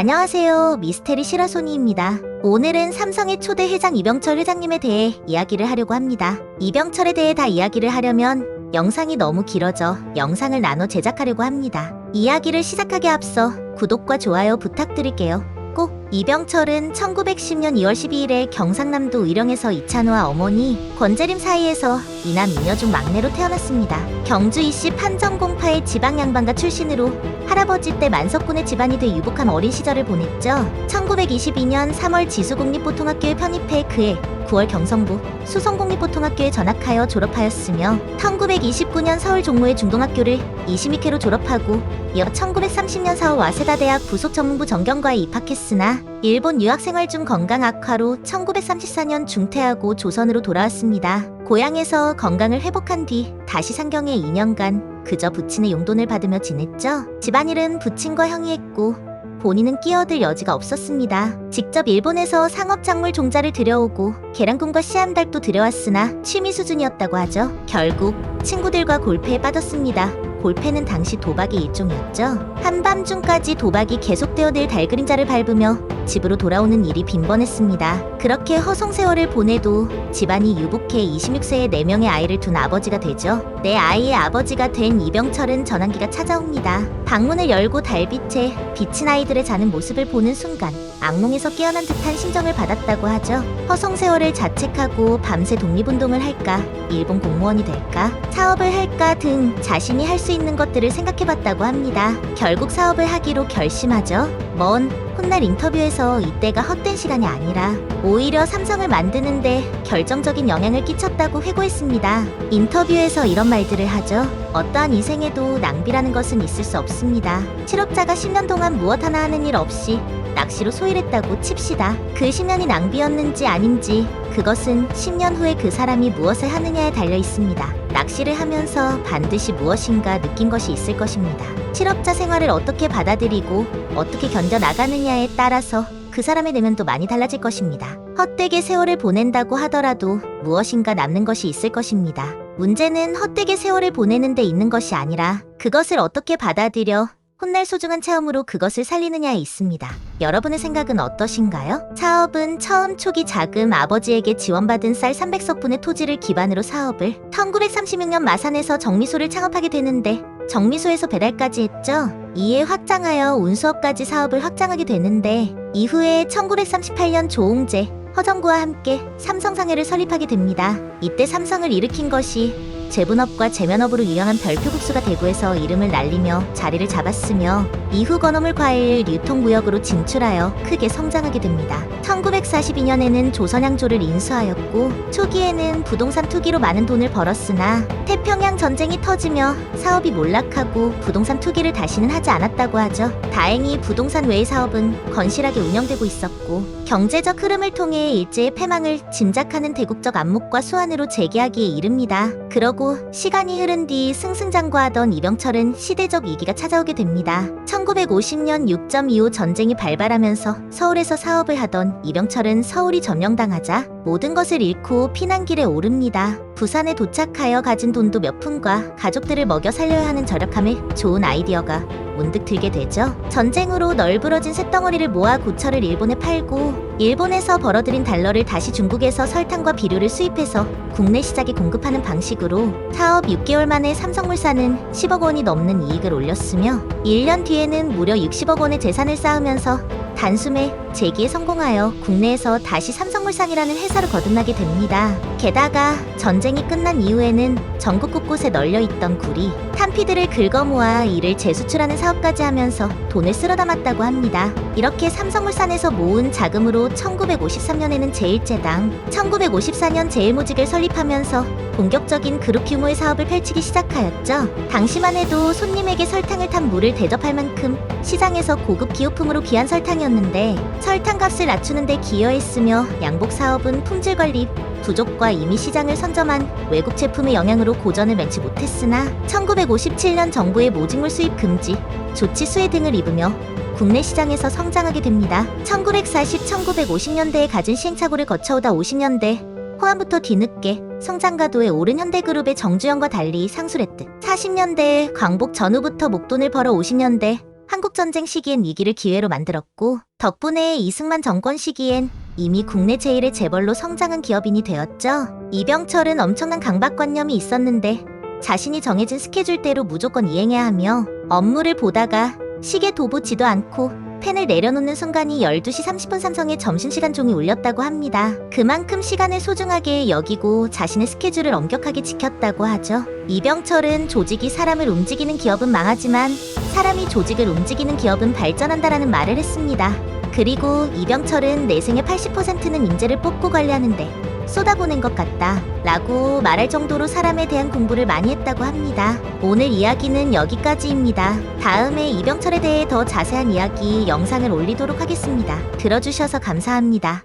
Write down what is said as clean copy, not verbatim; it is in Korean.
안녕하세요. 미스테리 시라소니입니다. 오늘은 삼성의 초대 회장 이병철 회장님에 대해 이야기를 하려고 합니다. 이병철에 대해 다 이야기를 하려면 영상이 너무 길어져 영상을 나눠 제작하려고 합니다. 이야기를 시작하기에 앞서 구독과 좋아요 부탁드릴게요. 꼭 이병철은 1910년 2월 12일에 경상남도 의령에서 이찬호와 어머니 권재림 사이에서 이남 이녀 중 막내로 태어났습니다. 경주 이씨 판정공파의 지방 양반가 출신으로 할아버지 때 만석군의 집안이 돼 유복한 어린 시절을 보냈죠. 1922년 3월 지수국립보통학교에 편입해 그해 9월 경성부 수성국립보통학교에 전학하여 졸업하였으며 1929년 서울 종로의 중동학교를 22회로 졸업하고 이어 1930년 4월 와세다대학 부속전문부 정경과에 입학했으나 일본 유학생활 중 건강 악화로 1934년 중퇴하고 조선으로 돌아왔습니다. 고향에서 건강을 회복한 뒤 다시 상경에 2년간 그저 부친의 용돈을 받으며 지냈죠. 집안일은 부친과 형이 했고 본인은 끼어들 여지가 없었습니다. 직접 일본에서 상업작물 종자를 들여오고 계란꿈과 씨암달도 들여왔으나 취미 수준이었다고 하죠. 결국 친구들과 골패에 빠졌습니다. 골패는 당시 도박의 일종이었죠. 한밤중까지 도박이 계속되어 늘 달그림자를 밟으며 집으로 돌아오는 일이 빈번했습니다. 그렇게 허송세월을 보내도 집안이 유복해 26세에 4명의 아이를 둔 아버지가 되죠. 내 아이의 아버지가 된 이병철은 전환기가 찾아옵니다. 방문을 열고 달빛에 비친 아이들의 자는 모습을 보는 순간 악몽에서 깨어난 듯한 심정을 받았다고 하죠. 허송세월을 자책하고 밤새 독립운동을 할까, 일본 공무원이 될까, 사업을 할까 등 자신이 할 수 있는 것들을 생각해봤다고 합니다. 결국 사업을 하기로 결심하죠. 먼 훗날 인터뷰에서 이때가 헛된 시간이 아니라 오히려 삼성을 만드는데 결정적인 영향을 끼쳤다고 회고했습니다. 인터뷰에서 이런 말들을 하죠. 어떠한 인생에도 낭비라는 것은 있을 수 없습니다. 실업자가 10년 동안 무엇 하나 하는 일 없이 낚시로 소일했다고 칩시다. 그 10년이 낭비였는지 아닌지 그것은 10년 후에 그 사람이 무엇을 하느냐에 달려 있습니다. 낚시를 하면서 반드시 무엇인가 느낀 것이 있을 것입니다. 실업자 생활을 어떻게 받아들이고 어떻게 견뎌나가느냐에 따라서 그 사람의 내면도 많이 달라질 것입니다. 헛되게 세월을 보낸다고 하더라도 무엇인가 남는 것이 있을 것입니다. 문제는 헛되게 세월을 보내는 데 있는 것이 아니라 그것을 어떻게 받아들여 훗날 소중한 체험으로 그것을 살리느냐에 있습니다. 여러분의 생각은 어떠신가요? 사업은 처음 초기 자금 아버지에게 지원받은 쌀 300석분의 토지를 기반으로 사업을 1936년 마산에서 정미소를 창업하게 되는데 정미소에서 배달까지 했죠. 이에 확장하여 운수업까지 사업을 확장하게 되는데 이후에 1938년 조홍재, 허정구와 함께 삼성상해를 설립하게 됩니다. 이때 삼성을 일으킨 것이 제분업과 제면업으로 유명한 별표국수가 대구에서 이름을 날리며 자리를 잡았으며 이후 건어물 과일 유통구역으로 진출하여 크게 성장하게 됩니다. 1942년에는 조선양조를 인수하였고 초기에는 부동산 투기로 많은 돈을 벌었으나 태평양 전쟁이 터지며 사업이 몰락하고 부동산 투기를 다시는 하지 않았다고 하죠. 다행히 부동산 외의 사업은 건실하게 운영되고 있었고 경제적 흐름을 통해 일제의 패망을 짐작하는 대국적 안목과 수완으로 재기하기에 이릅니다. 그러고 시간이 흐른 뒤 승승장구하던 이병철은 시대적 위기가 찾아오게 됩니다. 1950년 6.25 전쟁이 발발하면서 서울에서 사업을 하던 이병철은 서울이 점령당하자 모든 것을 잃고 피난길에 오릅니다. 부산에 도착하여 가진 돈도 몇 푼과 가족들을 먹여 살려야 하는 절약함에 좋은 아이디어가 문득 들게 되죠. 전쟁으로 널브러진 쇳덩어리를 모아 고철을 일본에 팔고 일본에서 벌어들인 달러를 다시 중국에서 설탕과 비료를 수입해서 국내 시장에 공급하는 방식으로 사업 6개월 만에 삼성물산은 10억 원이 넘는 이익을 올렸으며 1년 뒤에는 무려 60억 원의 재산을 쌓으면서 단숨에 재기에 성공하여 국내에서 다시 삼성물산이라는 회사로 거듭나게 됩니다. 게다가 전쟁이 끝난 이후에는 전국 곳곳에 널려있던 구리, 탄피들을 긁어모아 이를 재수출하는 사업까지 하면서 돈을 쓸어 담았다고 합니다. 이렇게 삼성물산에서 모은 자금으로 1953년에는 제1제당, 1954년 제1모직을 설립하면서 본격적인 그룹 규모의 사업을 펼치기 시작하였죠. 당시만 해도 손님에게 설탕을 탄 물을 대접할 만큼 시장에서 고급 기호품으로 귀한 설탕이었는데 설탕값을 낮추는 데 기여했으며 양복 사업은 품질 관리 부족과 이미 시장을 선점한 외국 제품의 영향으로 고전을 면치 못했으나 1957년 정부의 모직물 수입 금지, 조치 수혜 등을 입으며 국내 시장에서 성장하게 됩니다. 1940, 1950년대에 가진 시행착오를 거쳐오다 50년대 호환부터 뒤늦게 성장가도에 오른 현대그룹의 정주영과 달리 상술했듯 40년대에 광복 전후부터 목돈을 벌어 50년대 한국전쟁 시기엔 위기를 기회로 만들었고 덕분에 이승만 정권 시기엔 이미 국내 제1의 재벌로 성장한 기업인이 되었죠. 이병철은 엄청난 강박관념이 있었는데 자신이 정해진 스케줄대로 무조건 이행해야 하며 업무를 보다가 시계 도보지도 않고 펜을 내려놓는 순간이 12시 30분 삼성의 점심시간 종이 울렸다고 합니다. 그만큼 시간을 소중하게 여기고 자신의 스케줄을 엄격하게 지켰다고 하죠. 이병철은 조직이 사람을 움직이는 기업은 망하지만 사람이 조직을 움직이는 기업은 발전한다라는 말을 했습니다. 그리고 이병철은 내 생의 80%는 인재를 뽑고 관리하는데 쏟아보낸 것 같다 라고 말할 정도로 사람에 대한 공부를 많이 했다고 합니다. 오늘 이야기는 여기까지입니다. 다음에 이병철에 대해 더 자세한 이야기 영상을 올리도록 하겠습니다. 들어주셔서 감사합니다.